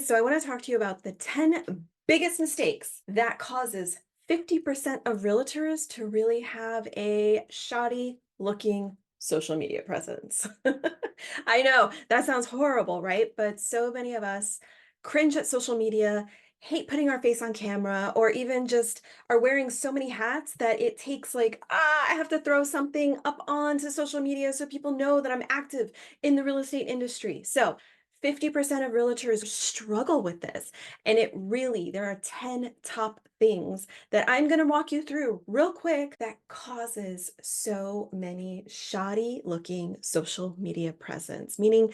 So I want to talk to you about the 10 biggest mistakes that causes 50% of realtors to really have a shoddy looking social media presence. I know that sounds horrible, right? But so many of us cringe at social media, hate putting our face on camera, or even just are wearing so many hats that it takes I have to throw something up onto social media so people know that I'm active in the real estate industry. So 50% of realtors struggle with this. And there are 10 top things that I'm going to walk you through real quick that causes so many shoddy looking social media presence, meaning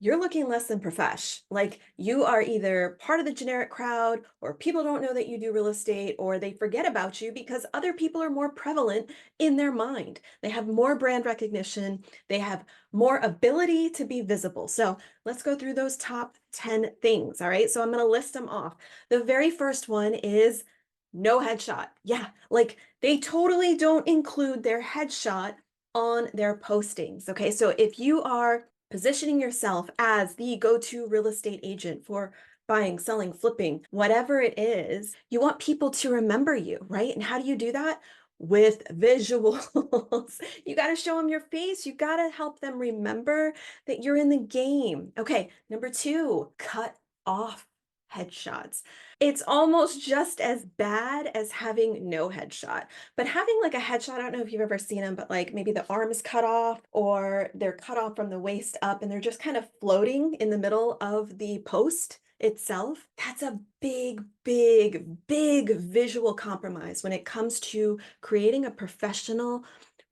you're looking less than profesh. Like you are either part of the generic crowd, or people don't know that you do real estate, or they forget about you because other people are more prevalent in their mind. They have more brand recognition, they have more ability to be visible. So let's go through those top 10 things. All right. So I'm going to list them off. The very first one is no headshot. Yeah. Like they totally don't include their headshot on their postings. Okay. So if you are positioning yourself as the go-to real estate agent for buying, selling, flipping, whatever it is, you want people to remember you, right? And how do you do that? With visuals. You got to show them your face. You got to help them remember that you're in the game. Okay, number two, cut off headshots. It's almost just as bad as having no headshot. But having like a headshot, I don't know if you've ever seen them, but like maybe the arm is cut off or they're cut off from the waist up and they're just kind of floating in the middle of the post itself. That's a big, big, big visual compromise when it comes to creating a professional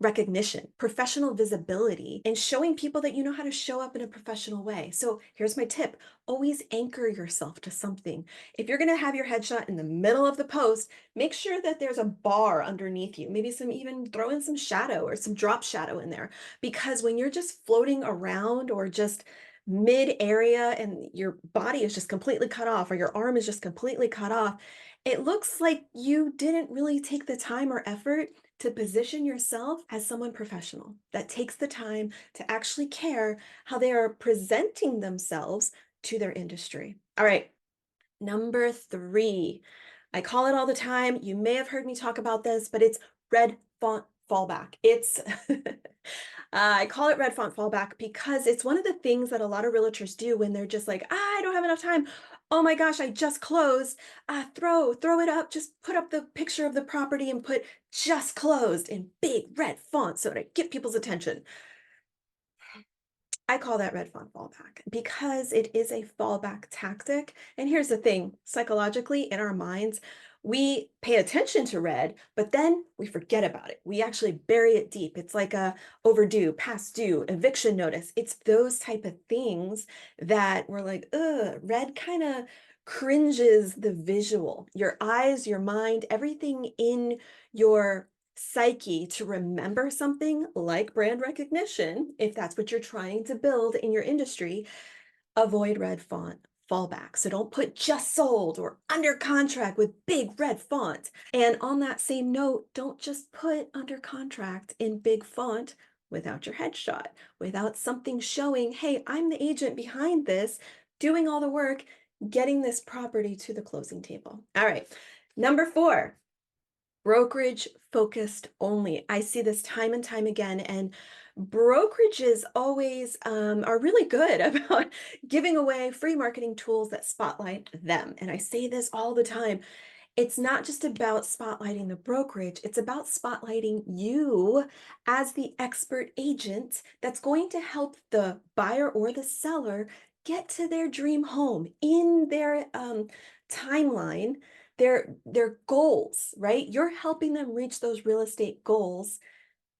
recognition, professional visibility, and showing people that you know how to show up in a professional way. So here's my tip. Always anchor yourself to something. If you're going to have your headshot in the middle of the post, make sure that there's a bar underneath you. Maybe even throw in some shadow or some drop shadow in there. Because when you're just floating around or just mid area and your body is just completely cut off or your arm is just completely cut off, it looks like you didn't really take the time or effort to position yourself as someone professional that takes the time to actually care how they are presenting themselves to their industry. All right. Number three, I call it all the time. You may have heard me talk about this, but it's red font fallback. I call it red font fallback because it's one of the things that a lot of realtors do when they're just like, I don't have enough time. Oh my gosh, I just closed. Throw it up. Just put up the picture of the property and put just closed in big red font so to get people's attention. I call that red font fallback because it is a fallback tactic. And here's the thing, psychologically in our minds, we pay attention to red, but then we forget about it. We actually bury it deep. It's like a overdue, past due, eviction notice. It's those type of things that we're like, ugh, red kind of cringes the visual. Your eyes, your mind, everything in your psyche to remember something like brand recognition, if that's what you're trying to build in your industry, avoid red font fallback. So don't put just sold or under contract with big red font. And on that same note, don't just put under contract in big font without your headshot, without something showing, hey, I'm the agent behind this, doing all the work, getting this property to the closing table. All right. Number four, brokerage focused only. I see this time and time again, and brokerages always are really good about giving away free marketing tools that spotlight them. And I say this all the time. It's not just about spotlighting the brokerage, it's about spotlighting you as the expert agent that's going to help the buyer or the seller get to their dream home in their timeline, their goals, right? You're helping them reach those real estate goals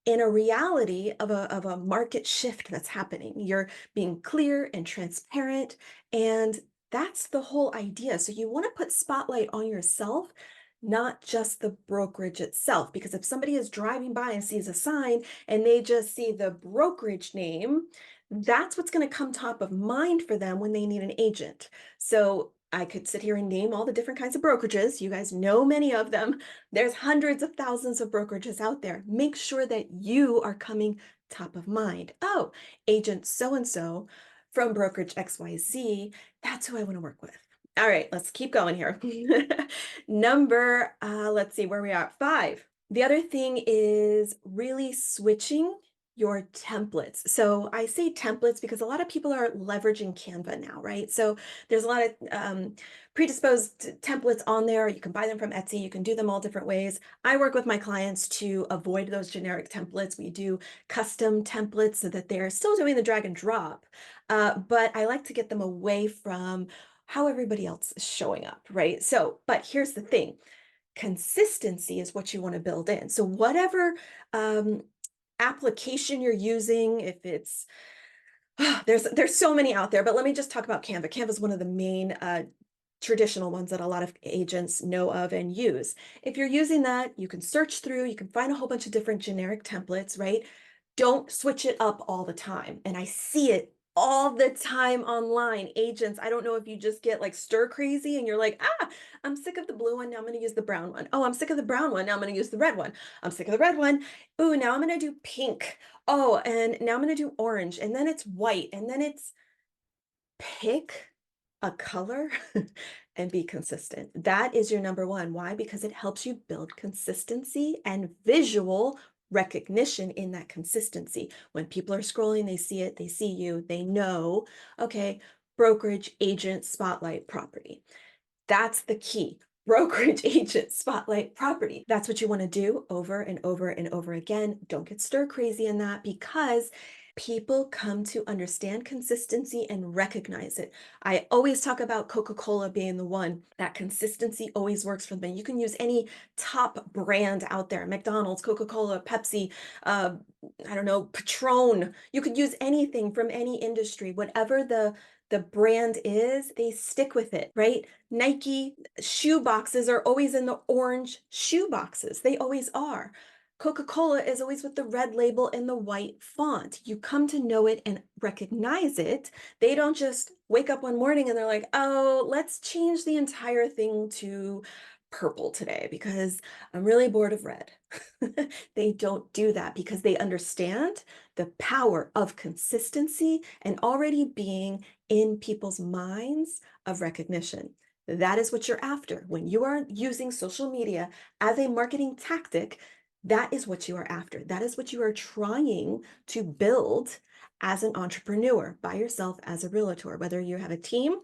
in a reality of a market shift that's happening. You're being clear and transparent, and that's the whole idea. So you want to put spotlight on yourself, not just the brokerage itself, because if somebody is driving by and sees a sign and they just see the brokerage name, that's what's going to come top of mind for them when they need an agent. So I could sit here and name all the different kinds of brokerages. You guys know many of them. There's hundreds of thousands of brokerages out there. Make sure that you are coming top of mind. Oh, agent so-and-so from brokerage XYZ, that's who I want to work with. All right, let's keep going here. Let's see where we are. 5. The other thing is really switching your templates. So I say templates because a lot of people are leveraging Canva now, right? So there's a lot of predisposed templates on there. You can buy them from Etsy. You can do them all different ways. I work with my clients to avoid those generic templates. We do custom templates so that they're still doing the drag and drop, but I like to get them away from how everybody else is showing up, right? So, but here's the thing, consistency is what you want to build in. So, whatever um, application you're using, if it's there's so many out there, but let me just talk about Canva. Canva is one of the main traditional ones that a lot of agents know of and use. If you're using that, you can search through, you can find a whole bunch of different generic templates, right? Don't switch it up all the time. And I see it all the time online. Agents, I don't know if you just get like stir crazy and you're like, I'm sick of the blue one. Now I'm going to use the brown one. Oh, I'm sick of the brown one. Now I'm going to use the red one. I'm sick of the red one. Ooh, now I'm going to do pink. Oh, and now I'm going to do orange. And then it's white. And then it's pick a color and be consistent. That is your number one. Why? Because it helps you build consistency and visual recognition in that consistency. When people are scrolling, they see it, they see you, they know, okay, brokerage, agent, spotlight, property. That's the key. Brokerage, agent, spotlight, property. That's what you want to do over and over and over again. Don't get stir crazy in that because people come to understand consistency and recognize it. I always talk about Coca-Cola being the one that consistency always works for them. You can use any top brand out there, McDonald's, Coca-Cola, Pepsi, uh, I don't know, Patron. You could use anything from any industry, whatever the brand is, they stick with it, right? Nike shoe boxes are always in the orange shoe boxes. They always are. Coca-Cola is always with the red label and the white font. You come to know it and recognize it. They don't just wake up one morning and they're like, oh, let's change the entire thing to purple today because I'm really bored of red. They don't do that because they understand the power of consistency and already being in people's minds of recognition. That is what you're after. When you are using social media as a marketing tactic, that is what you are after. That is what you are trying to build as an entrepreneur by yourself as a realtor, whether you have a team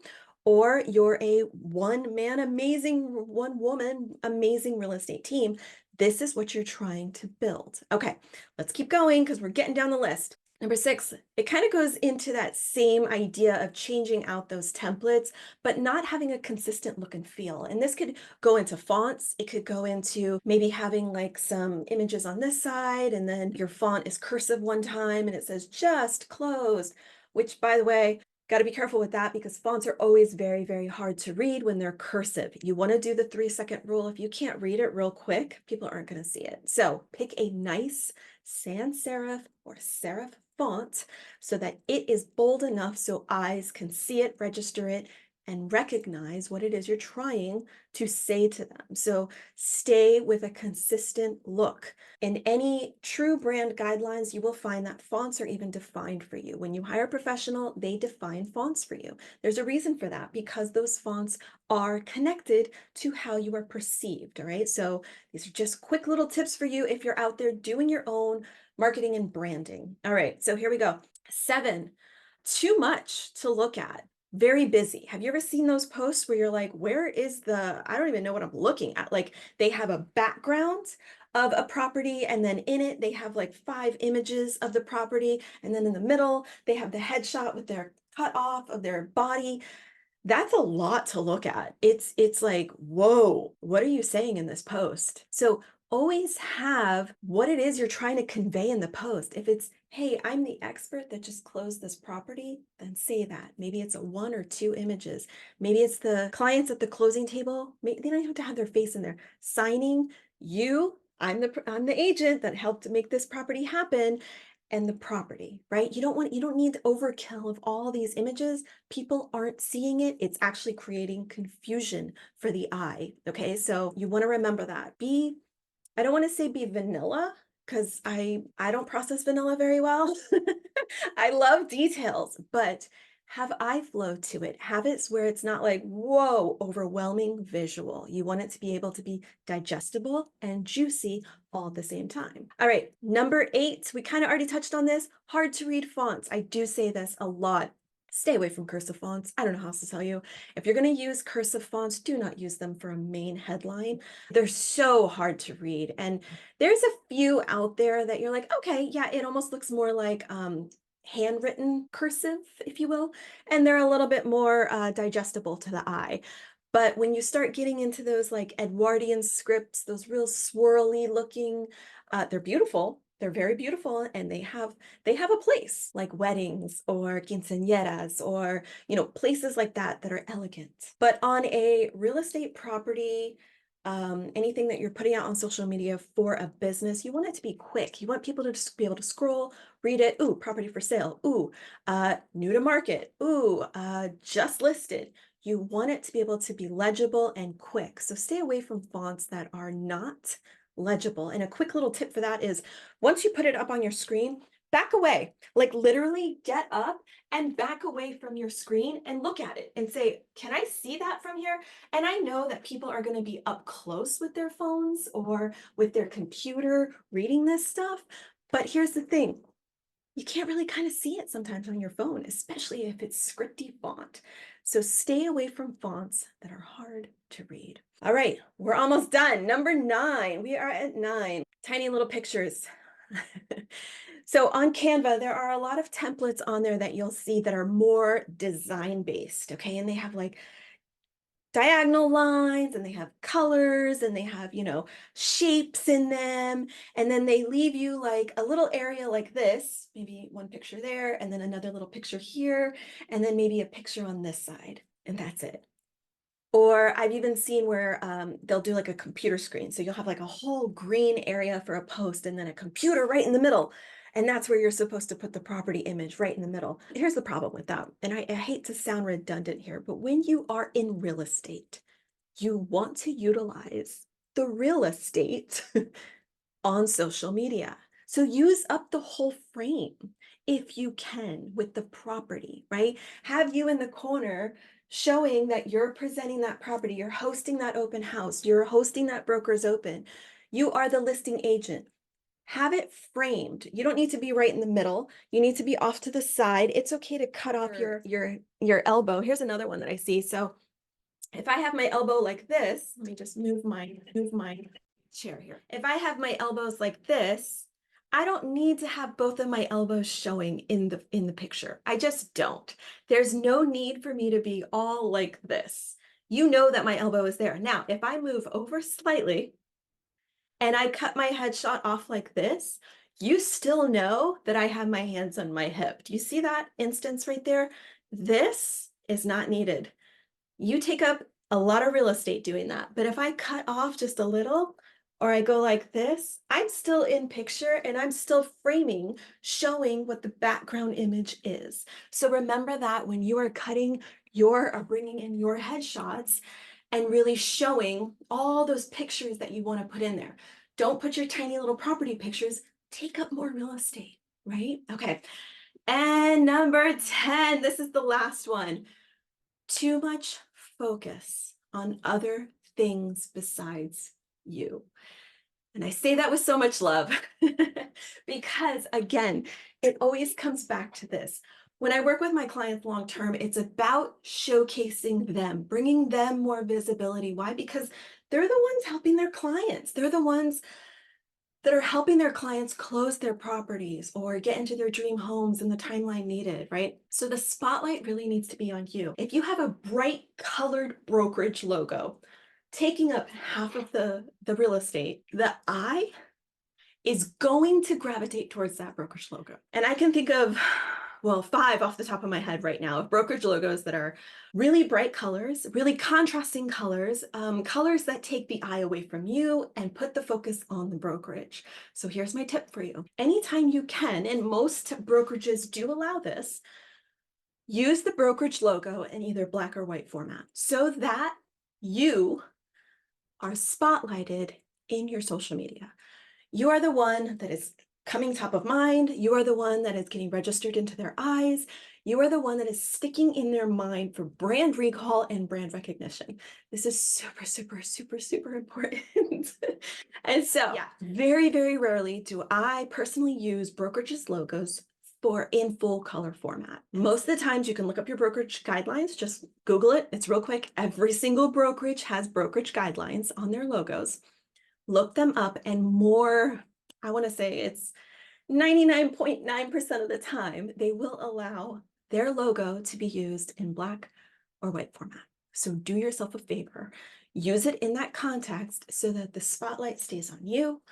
or you're a one man amazing, one woman amazing real estate team. This is what you're trying to build. Okay, let's keep going because we're getting down the list. Number 6, it kind of goes into that same idea of changing out those templates, but not having a consistent look and feel. And this could go into fonts. It could go into maybe having like some images on this side, and then your font is cursive one time and it says just closed, which by the way, got to be careful with that because fonts are always very, very hard to read when they're cursive. You want to do the 3-second rule. If you can't read it real quick, people aren't going to see it. So pick a nice sans serif or serif font so that it is bold enough so eyes can see it, register it, and recognize what it is you're trying to say to them. So stay with a consistent look. In any true brand guidelines, you will find that fonts are even defined for you. When you hire a professional, they define fonts for you. There's a reason for that because those fonts are connected to how you are perceived, all right? So these are just quick little tips for you if you're out there doing your own marketing and branding. All right, so here we go. 7, too much to look at. Very busy. Have you ever seen those posts where you're like, where is I don't even know what I'm looking at. Like they have a background of a property and then in it, they have like 5 images of the property. And then in the middle, they have the headshot with their cut off of their body. That's a lot to look at. It's like, whoa, what are you saying in this post? So always have what it is you're trying to convey in the post. If it's, hey, I'm the expert that just closed this property, then say that. Maybe it's a 1 or 2 images. Maybe it's the clients at the closing table. Maybe they don't have to have their face in there. Signing you, I'm the agent that helped make this property happen and the property, right? You don't need the overkill of all these images. People aren't seeing it. It's actually creating confusion for the eye. Okay. So you want to remember that. I don't want to say be vanilla because I don't process vanilla very well. I love details, but Have eye flow to it. Have it where it's not like, whoa, overwhelming visual. You want it to be able to be digestible and juicy all at the same time. All right, number 8, we kind of already touched on this, hard to read fonts. I do say this a lot. Stay away from cursive fonts. I don't know how else to tell you. If you're going to use cursive fonts, do not use them for a main headline. They're so hard to read. And there's a few out there that you're like, okay, yeah, it almost looks more like handwritten cursive, if you will, and they're a little bit more digestible to the eye. But when you start getting into those like Edwardian scripts, those real swirly looking, they're beautiful. They're very beautiful, and they have a place like weddings or quinceañeras or places like that are elegant. But on a real estate property, anything that you're putting out on social media for a business, you want it to be quick. You want people to just be able to scroll, read it. Ooh, property for sale. Ooh, new to market. Ooh, just listed. You want it to be able to be legible and quick. So stay away from fonts that are not legible. And a quick little tip for that is once you put it up on your screen, back away. Like literally get up and back away from your screen and look at it and say, can I see that from here? And I know that people are going to be up close with their phones or with their computer reading this stuff. But here's the thing. You can't really kind of see it sometimes on your phone, especially if it's scripty font. So stay away from fonts that are hard to read. All right, we're almost done. Number 9, we are at 9. Tiny little pictures. So on Canva, there are a lot of templates on there that you'll see that are more design based, okay? And they have like diagonal lines and they have colors and they have, shapes in them. And then they leave you like a little area like this, maybe one picture there, and then another little picture here, and then maybe a picture on this side. And that's it. Or I've even seen where they'll do like a computer screen. So you'll have like a whole green area for a post and then a computer right in the middle. And that's where you're supposed to put the property image right in the middle. Here's the problem with that. And I hate to sound redundant here, but when you are in real estate, you want to utilize the real estate on social media. So use up the whole frame if you can with the property, right? Have you in the corner showing that you're presenting that property, you're hosting that open house, you're hosting that broker's open. You are the listing agent. Have it framed. You don't need to be right in the middle. You need to be off to the side. It's okay to cut off your elbow. Here's another one that I see. So if I have my elbow like this, let me just move my chair here. If I have my elbows like this, I don't need to have both of my elbows showing in the picture. I just don't. There's no need for me to be all like this. You know that my elbow is there. Now, if I move over slightly and I cut my headshot off like this, you still know that I have my hands on my hip. Do you see that instance right there? This is not needed. You take up a lot of real estate doing that. But if I cut off just a little, or I go like this, I'm still in picture and I'm still framing, showing what the background image is. So remember that when you are cutting or bringing in your headshots and really showing all those pictures that you want to put in there. Don't put your tiny little property pictures, take up more real estate, right? Okay. And number 10, this is the last one. Too much focus on other things besides you. And I say that with so much love because, again, it always comes back to this. When I work with my clients long term, it's about showcasing them, bringing them more visibility. Why? Because they're the ones helping their clients. They're the ones that are helping their clients close their properties or get into their dream homes in the timeline needed, right? So the spotlight really needs to be on you. If you have a bright colored brokerage logo taking up half of the real estate, the eye is going to gravitate towards that brokerage logo. And I can think of, well, 5 off the top of my head right now of brokerage logos that are really bright colors, really contrasting colors, colors that take the eye away from you and put the focus on the brokerage. So here's my tip for you. Anytime you can, and most brokerages do allow this, use the brokerage logo in either black or white format so that you are spotlighted in your social media. You are the one that is coming top of mind. You are the one that is getting registered into their eyes. You are the one that is sticking in their mind for brand recall and brand recognition. This is super, super, super, super important. And so, yeah, very, very rarely do I personally use brokerage's logos for in full color format. Most of the times you can look up your brokerage guidelines, just Google it. It's real quick. Every single brokerage has brokerage guidelines on their logos. Look them up, and more, I want to say it's 99.9% of the time, they will allow their logo to be used in black or white format. So do yourself a favor, use it in that context so that the spotlight stays on you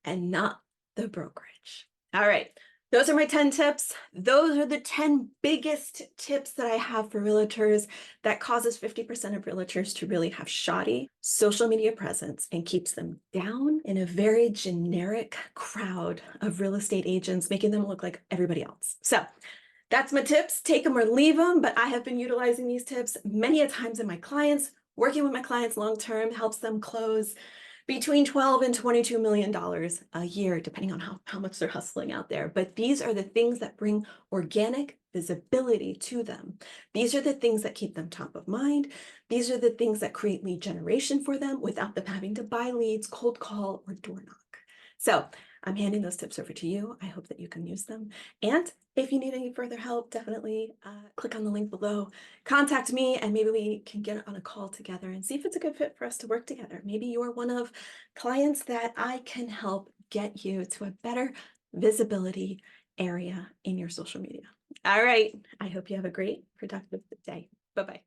and not the brokerage. All right. Those are my 10 tips. Those are the 10 biggest tips that I have for realtors that causes 50% of realtors to really have shoddy social media presence and keeps them down in a very generic crowd of real estate agents, making them look like everybody else. So that's my tips. Take them or leave them, but I have been utilizing these tips many a times in my clients. Working with my clients long-term helps them close between 12 and $22 million a year, depending on how much they're hustling out there. But these are the things that bring organic visibility to them. These are the things that keep them top of mind. These are the things that create lead generation for them without them having to buy leads, cold call, or door knock. So I'm handing those tips over to you. I hope that you can use them. And if you need any further help, definitely click on the link below, contact me, and maybe we can get on a call together and see if it's a good fit for us to work together. Maybe you're one of clients that I can help get you to a better visibility area in your social media. All right. I hope you have a great, productive day. Bye-bye.